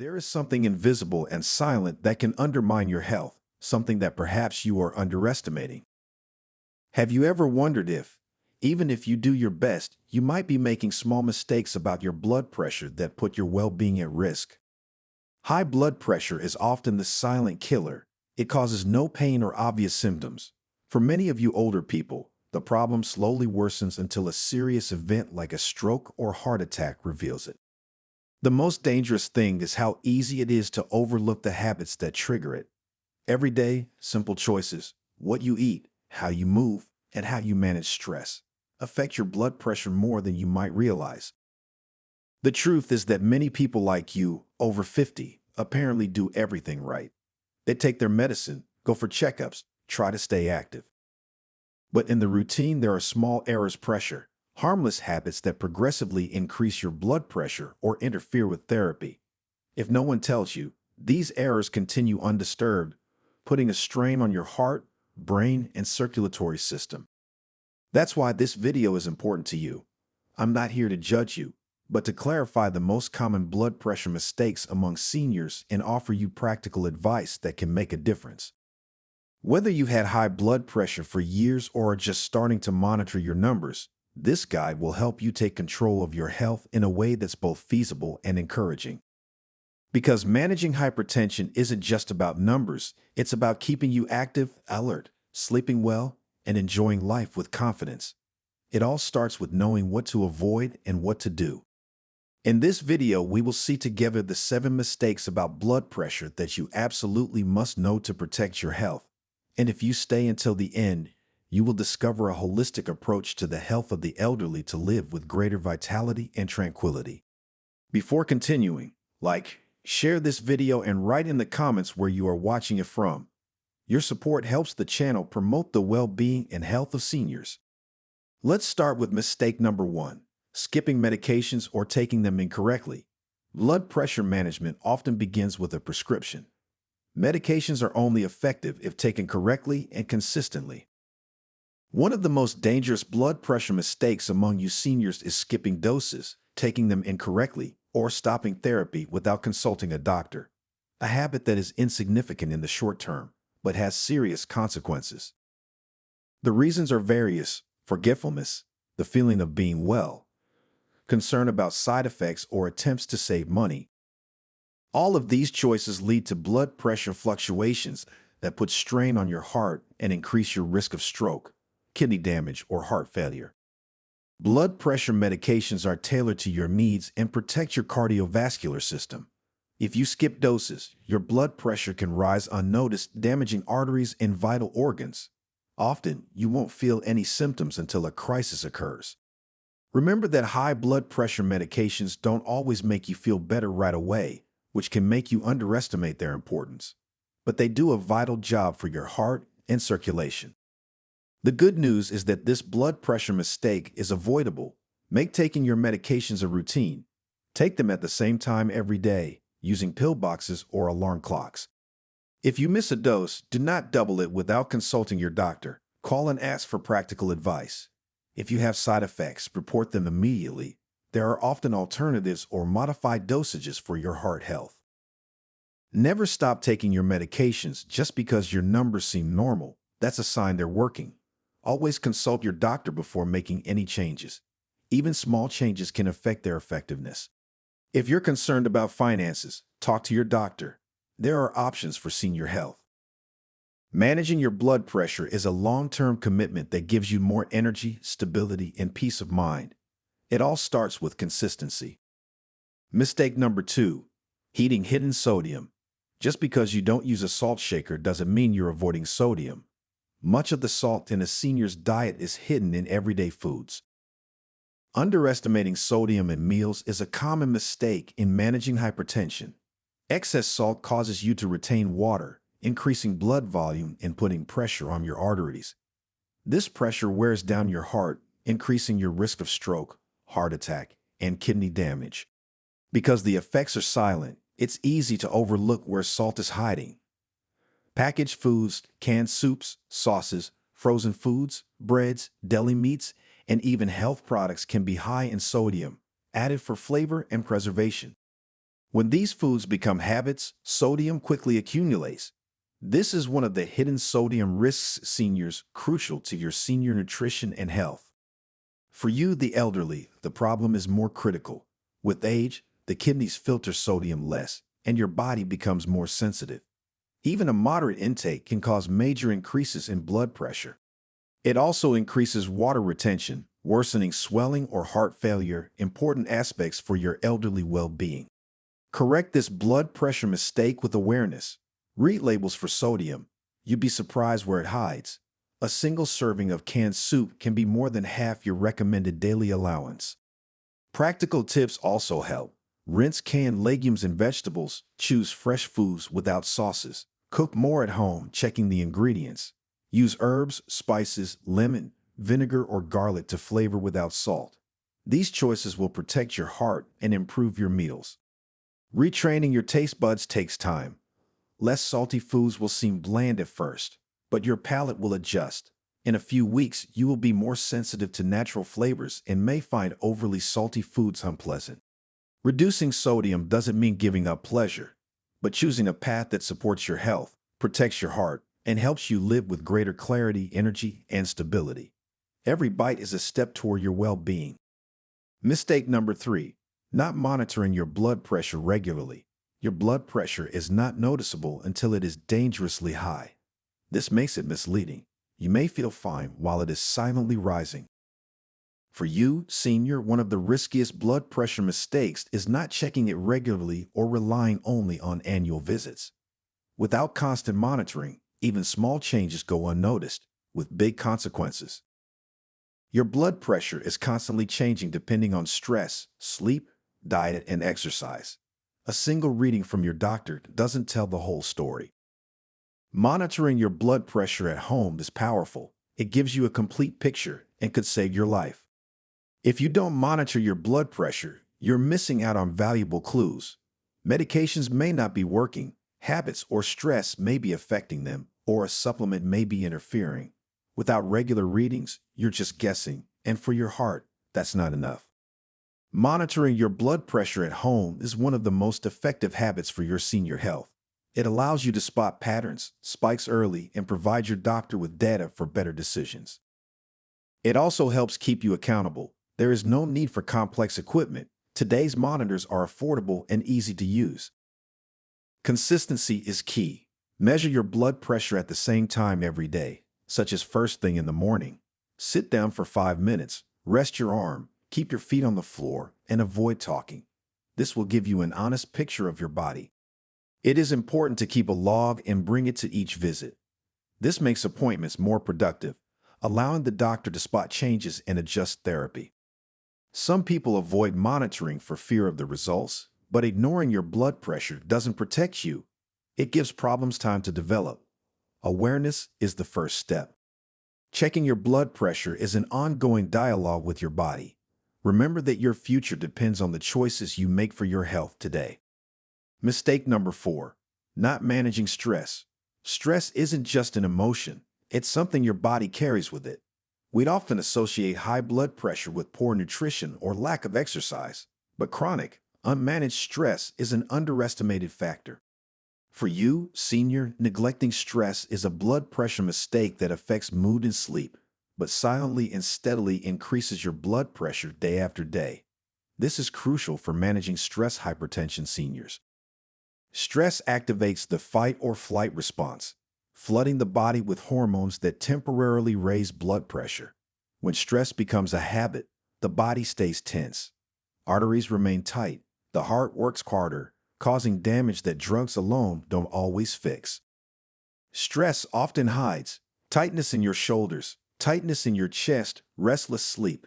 There is something invisible and silent that can undermine your health, something that perhaps you are underestimating. Have you ever wondered if, even if you do your best, you might be making small mistakes about your blood pressure that put your well-being at risk? High blood pressure is often the silent killer. It causes no pain or obvious symptoms. For many of you older people, the problem slowly worsens until a serious event like a stroke or heart attack reveals it. The most dangerous thing is how easy it is to overlook the habits that trigger it. Every day, simple choices, what you eat, how you move, and how you manage stress, affect your blood pressure more than you might realize. The truth is that many people like you, over 50, apparently do everything right. They take their medicine, go for checkups, try to stay active. But in the routine, there are small errors, pressure, harmless habits that progressively increase your blood pressure or interfere with therapy. If no one tells you, these errors continue undisturbed, putting a strain on your heart, brain, and circulatory system. That's why this video is important to you. I'm not here to judge you, but to clarify the most common blood pressure mistakes among seniors and offer you practical advice that can make a difference. Whether you've had high blood pressure for years or are just starting to monitor your numbers, this guide will help you take control of your health in a way that's both feasible and encouraging. Because managing hypertension isn't just about numbers, it's about keeping you active, alert, sleeping well, and enjoying life with confidence. It all starts with knowing what to avoid and what to do. In this video, we will see together the 7 mistakes about blood pressure that you absolutely must know to protect your health. And if you stay until the end, you will discover a holistic approach to the health of the elderly to live with greater vitality and tranquility. Before continuing, share this video and write in the comments where you are watching it from. Your support helps the channel promote the well-being and health of seniors. Let's start with mistake number 1, skipping medications or taking them incorrectly. Blood pressure management often begins with a prescription. Medications are only effective if taken correctly and consistently. One of the most dangerous blood pressure mistakes among you seniors is skipping doses, taking them incorrectly, or stopping therapy without consulting a doctor. A habit that is insignificant in the short term, but has serious consequences. The reasons are various: forgetfulness, the feeling of being well, concern about side effects, or attempts to save money. All of these choices lead to blood pressure fluctuations that put strain on your heart and increase your risk of stroke, kidney damage, or heart failure. Blood pressure medications are tailored to your needs and protect your cardiovascular system. If you skip doses, your blood pressure can rise unnoticed, damaging arteries and vital organs. Often, you won't feel any symptoms until a crisis occurs. Remember that high blood pressure medications don't always make you feel better right away, which can make you underestimate their importance. But they do a vital job for your heart and circulation. The good news is that this blood pressure mistake is avoidable. Make taking your medications a routine. Take them at the same time every day, using pill boxes or alarm clocks. If you miss a dose, do not double it without consulting your doctor. Call and ask for practical advice. If you have side effects, report them immediately. There are often alternatives or modified dosages for your heart health. Never stop taking your medications just because your numbers seem normal. That's a sign they're working. Always consult your doctor before making any changes. Even small changes can affect their effectiveness. If you're concerned about finances, talk to your doctor. There are options for senior health. Managing your blood pressure is a long-term commitment that gives you more energy, stability, and peace of mind. It all starts with consistency. Mistake number 2, eating hidden sodium. Just because you don't use a salt shaker doesn't mean you're avoiding sodium. Much of the salt in a senior's diet is hidden in everyday foods. Underestimating sodium in meals is a common mistake in managing hypertension. Excess salt causes you to retain water, increasing blood volume and putting pressure on your arteries. This pressure wears down your heart, increasing your risk of stroke, heart attack, and kidney damage. Because the effects are silent, it's easy to overlook where salt is hiding. Packaged foods, canned soups, sauces, frozen foods, breads, deli meats, and even health products can be high in sodium, added for flavor and preservation. When these foods become habits, sodium quickly accumulates. This is one of the hidden sodium risks, seniors, crucial to your senior nutrition and health. For you, the elderly, the problem is more critical. With age, the kidneys filter sodium less, and your body becomes more sensitive. Even a moderate intake can cause major increases in blood pressure. It also increases water retention, worsening swelling or heart failure, important aspects for your elderly well-being. Correct this blood pressure mistake with awareness. Read labels for sodium. You'd be surprised where it hides. A single serving of canned soup can be more than half your recommended daily allowance. Practical tips also help. Rinse canned legumes and vegetables. Choose fresh foods without sauces. Cook more at home, checking the ingredients. Use herbs, spices, lemon, vinegar, or garlic to flavor without salt. These choices will protect your heart and improve your meals. Retraining your taste buds takes time. Less salty foods will seem bland at first, but your palate will adjust. In a few weeks, you will be more sensitive to natural flavors and may find overly salty foods unpleasant. Reducing sodium doesn't mean giving up pleasure, but choosing a path that supports your health, protects your heart, and helps you live with greater clarity, energy, and stability. Every bite is a step toward your well-being. Mistake number 3, not monitoring your blood pressure regularly. Your blood pressure is not noticeable until it is dangerously high. This makes it misleading. You may feel fine while it is silently rising. For you, senior, one of the riskiest blood pressure mistakes is not checking it regularly or relying only on annual visits. Without constant monitoring, even small changes go unnoticed, with big consequences. Your blood pressure is constantly changing depending on stress, sleep, diet, and exercise. A single reading from your doctor doesn't tell the whole story. Monitoring your blood pressure at home is powerful. It gives you a complete picture and could save your life. If you don't monitor your blood pressure, you're missing out on valuable clues. Medications may not be working, habits or stress may be affecting them, or a supplement may be interfering. Without regular readings, you're just guessing, and for your heart, that's not enough. Monitoring your blood pressure at home is one of the most effective habits for your senior health. It allows you to spot patterns, spikes early, and provide your doctor with data for better decisions. It also helps keep you accountable. There is no need for complex equipment. Today's monitors are affordable and easy to use. Consistency is key. Measure your blood pressure at the same time every day, such as first thing in the morning. Sit down for 5 minutes, rest your arm, keep your feet on the floor, and avoid talking. This will give you an honest picture of your body. It is important to keep a log and bring it to each visit. This makes appointments more productive, allowing the doctor to spot changes and adjust therapy. Some people avoid monitoring for fear of the results, but ignoring your blood pressure doesn't protect you. It gives problems time to develop. Awareness is the first step. Checking your blood pressure is an ongoing dialogue with your body. Remember that your future depends on the choices you make for your health today. Mistake number 4, not managing stress. Stress isn't just an emotion, it's something your body carries with it. We'd often associate high blood pressure with poor nutrition or lack of exercise, but chronic, unmanaged stress is an underestimated factor. For you, senior, neglecting stress is a blood pressure mistake that affects mood and sleep, but silently and steadily increases your blood pressure day after day. This is crucial for managing stress hypertension seniors. Stress activates the fight or flight response, flooding the body with hormones that temporarily raise blood pressure. When stress becomes a habit, the body stays tense. Arteries remain tight, the heart works harder, causing damage that drugs alone don't always fix. Stress often hides tightness in your shoulders, tightness in your chest, restless sleep.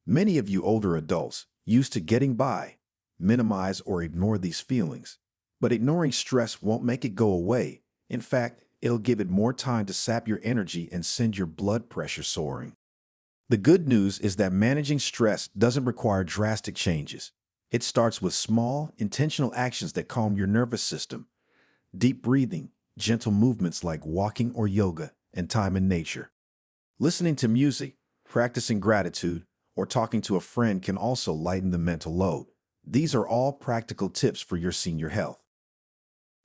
Many of you older adults, used to getting by, minimize or ignore these feelings. But ignoring stress won't make it go away. In fact, it'll give it more time to sap your energy and send your blood pressure soaring. The good news is that managing stress doesn't require drastic changes. It starts with small, intentional actions that calm your nervous system. Deep breathing, gentle movements like walking or yoga, and time in nature. Listening to music, practicing gratitude, or talking to a friend can also lighten the mental load. These are all practical tips for your senior health.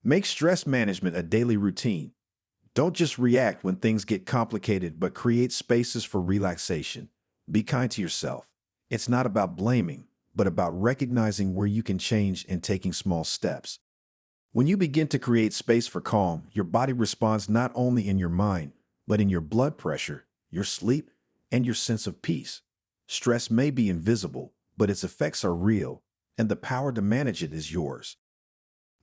Make stress management a daily routine. Don't just react when things get complicated, but create spaces for relaxation. Be kind to yourself. It's not about blaming, but about recognizing where you can change and taking small steps. When you begin to create space for calm, your body responds not only in your mind, but in your blood pressure, your sleep, and your sense of peace. Stress may be invisible, but its effects are real, and the power to manage it is yours.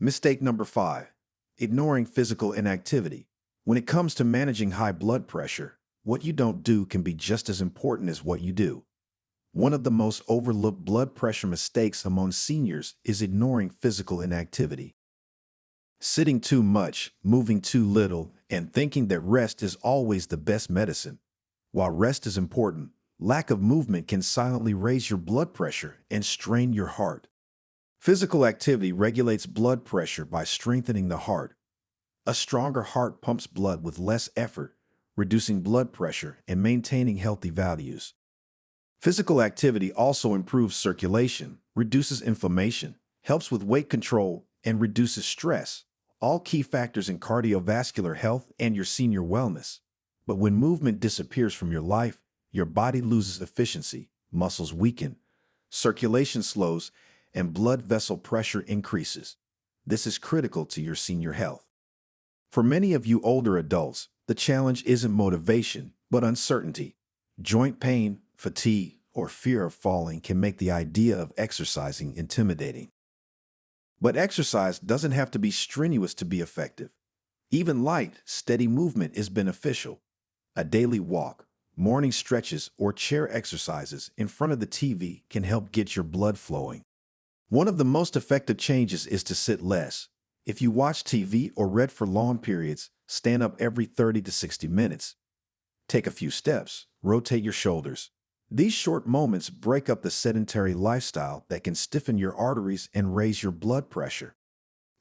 Mistake number 5, ignoring physical inactivity. When it comes to managing high blood pressure, what you don't do can be just as important as what you do. One of the most overlooked blood pressure mistakes among seniors is ignoring physical inactivity. Sitting too much, moving too little, and thinking that rest is always the best medicine. While rest is important, lack of movement can silently raise your blood pressure and strain your heart. Physical activity regulates blood pressure by strengthening the heart. A stronger heart pumps blood with less effort, reducing blood pressure and maintaining healthy values. Physical activity also improves circulation, reduces inflammation, helps with weight control, and reduces stress, all key factors in cardiovascular health and your senior wellness. But when movement disappears from your life, your body loses efficiency, muscles weaken, circulation slows, and blood vessel pressure increases. This is critical to your senior health. For many of you older adults, the challenge isn't motivation, but uncertainty. Joint pain, fatigue, or fear of falling can make the idea of exercising intimidating. But exercise doesn't have to be strenuous to be effective. Even light, steady movement is beneficial. A daily walk, morning stretches, or chair exercises in front of the TV can help get your blood flowing. One of the most effective changes is to sit less. If you watch TV or read for long periods, stand up every 30 to 60 minutes. Take a few steps, rotate your shoulders. These short moments break up the sedentary lifestyle that can stiffen your arteries and raise your blood pressure.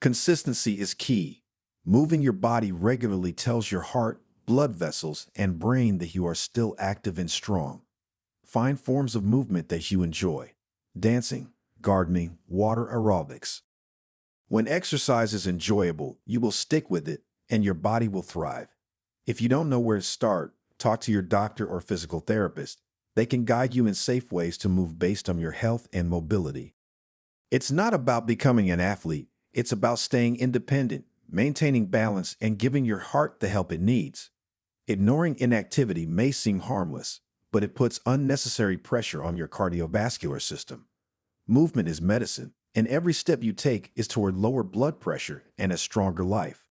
Consistency is key. Moving your body regularly tells your heart, blood vessels, and brain that you are still active and strong. Find forms of movement that you enjoy. Dancing, gardening, water aerobics. When exercise is enjoyable, you will stick with it and your body will thrive. If you don't know where to start, talk to your doctor or physical therapist. They can guide you in safe ways to move based on your health and mobility. It's not about becoming an athlete. It's about staying independent, maintaining balance, and giving your heart the help it needs. Ignoring inactivity may seem harmless, but it puts unnecessary pressure on your cardiovascular system. Movement is medicine, and every step you take is toward lower blood pressure and a stronger life.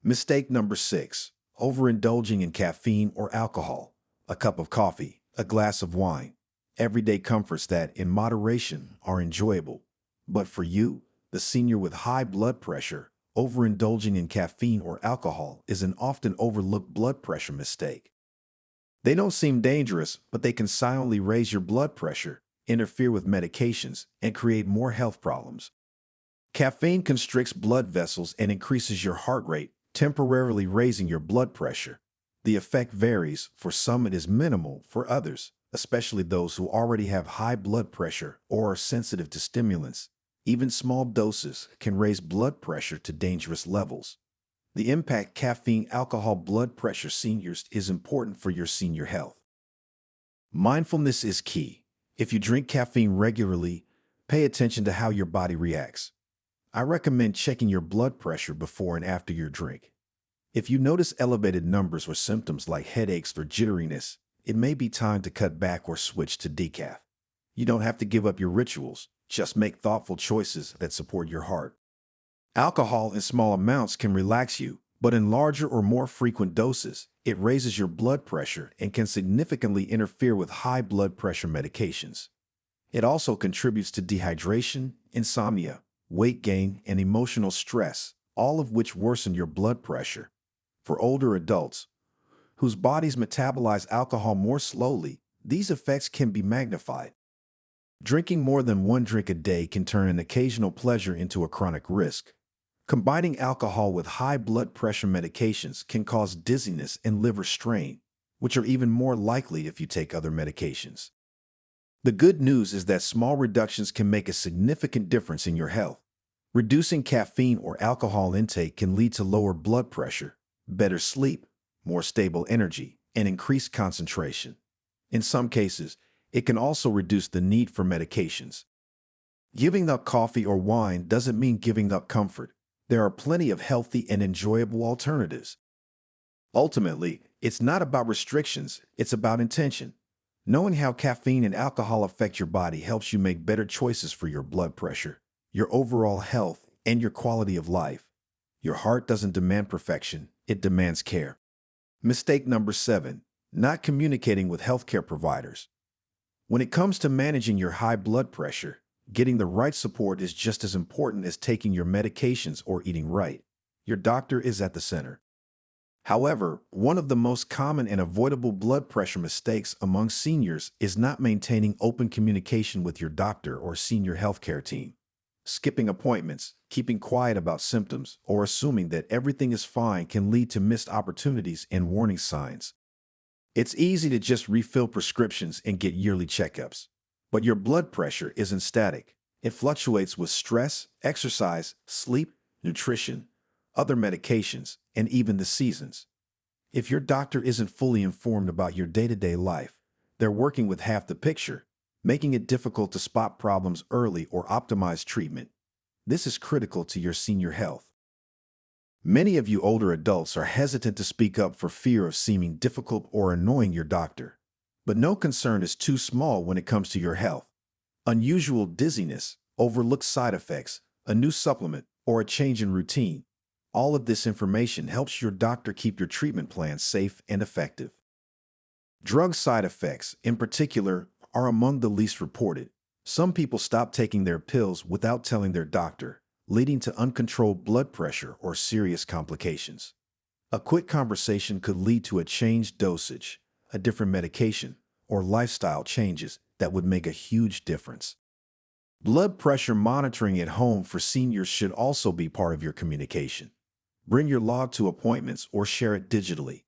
Mistake number 6, overindulging in caffeine or alcohol. A cup of coffee, a glass of wine, everyday comforts that, in moderation, are enjoyable. But for you, the senior with high blood pressure, overindulging in caffeine or alcohol is an often overlooked blood pressure mistake. They don't seem dangerous, but they can silently raise your blood pressure, interfere with medications, and create more health problems. Caffeine constricts blood vessels and increases your heart rate, temporarily raising your blood pressure. The effect varies. For some, it is minimal. For others, especially those who already have high blood pressure or are sensitive to stimulants, even small doses can raise blood pressure to dangerous levels. The impact caffeine alcohol blood pressure seniors is important for your senior health. Mindfulness is key. If you drink caffeine regularly, pay attention to how your body reacts. I recommend checking your blood pressure before and after your drink. If you notice elevated numbers or symptoms like headaches or jitteriness, it may be time to cut back or switch to decaf. You don't have to give up your rituals, just make thoughtful choices that support your heart. Alcohol in small amounts can relax you, but in larger or more frequent doses, it raises your blood pressure and can significantly interfere with high blood pressure medications. It also contributes to dehydration, insomnia, weight gain, and emotional stress, all of which worsen your blood pressure. For older adults, whose bodies metabolize alcohol more slowly, these effects can be magnified. Drinking more than one drink a day can turn an occasional pleasure into a chronic risk. Combining alcohol with high blood pressure medications can cause dizziness and liver strain, which are even more likely if you take other medications. The good news is that small reductions can make a significant difference in your health. Reducing caffeine or alcohol intake can lead to lower blood pressure, better sleep, more stable energy, and increased concentration. In some cases, it can also reduce the need for medications. Giving up coffee or wine doesn't mean giving up comfort. There are plenty of healthy and enjoyable alternatives. Ultimately, it's not about restrictions, it's about intention. Knowing how caffeine and alcohol affect your body helps you make better choices for your blood pressure, your overall health, and your quality of life. Your heart doesn't demand perfection, it demands care. Mistake number 7, not communicating with healthcare providers. When it comes to managing your high blood pressure, getting the right support is just as important as taking your medications or eating right. Your doctor is at the center. However, one of the most common and avoidable blood pressure mistakes among seniors is not maintaining open communication with your doctor or senior healthcare team. Skipping appointments, keeping quiet about symptoms, or assuming that everything is fine can lead to missed opportunities and warning signs. It's easy to just refill prescriptions and get yearly checkups. But your blood pressure isn't static. It fluctuates with stress, exercise, sleep, nutrition, other medications, and even the seasons. If your doctor isn't fully informed about your day-to-day life, they're working with half the picture, making it difficult to spot problems early or optimize treatment. This is critical to your senior health. Many of you older adults are hesitant to speak up for fear of seeming difficult or annoying your doctor. But no concern is too small when it comes to your health. Unusual dizziness, overlooked side effects, a new supplement, or a change in routine. All of this information helps your doctor keep your treatment plan safe and effective. Drug side effects, in particular, are among the least reported. Some people stop taking their pills without telling their doctor, leading to uncontrolled blood pressure or serious complications. A quick conversation could lead to a changed dosage, a different medication, or lifestyle changes that would make a huge difference. Blood pressure monitoring at home for seniors should also be part of your communication. Bring your log to appointments or share it digitally.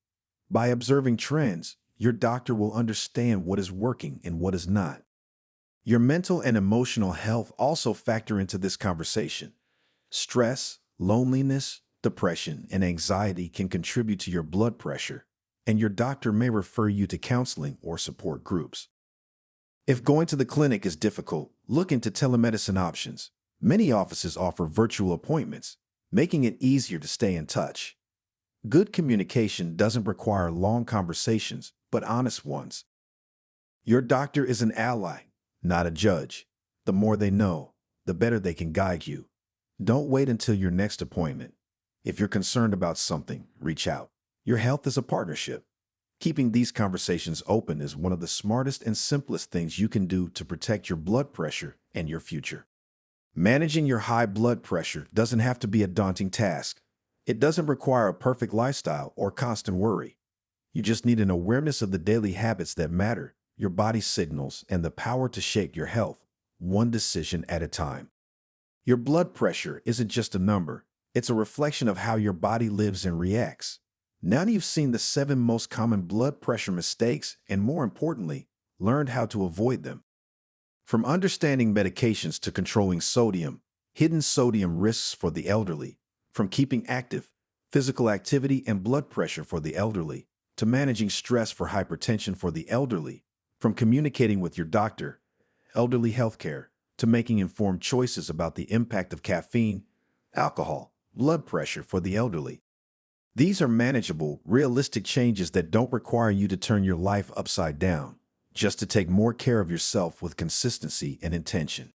By observing trends, your doctor will understand what is working and what is not. Your mental and emotional health also factor into this conversation. Stress, loneliness, depression, and anxiety can contribute to your blood pressure, and your doctor may refer you to counseling or support groups. If going to the clinic is difficult, look into telemedicine options. Many offices offer virtual appointments, making it easier to stay in touch. Good communication doesn't require long conversations, but honest ones. Your doctor is an ally, not a judge. The more they know, the better they can guide you. Don't wait until your next appointment. If you're concerned about something, reach out. Your health is a partnership. Keeping these conversations open is one of the smartest and simplest things you can do to protect your blood pressure and your future. Managing your high blood pressure doesn't have to be a daunting task. It doesn't require a perfect lifestyle or constant worry. You just need an awareness of the daily habits that matter, your body's signals, and the power to shape your health, one decision at a time. Your blood pressure isn't just a number. It's a reflection of how your body lives and reacts. Now that you've seen the 7 most common blood pressure mistakes and, more importantly, learned how to avoid them. From understanding medications to controlling sodium, hidden sodium risks for the elderly, from keeping active, physical activity and blood pressure for the elderly, to managing stress for hypertension for the elderly, from communicating with your doctor, elderly healthcare, to making informed choices about the impact of caffeine, alcohol, blood pressure for the elderly. These are manageable, realistic changes that don't require you to turn your life upside down, just to take more care of yourself with consistency and intention.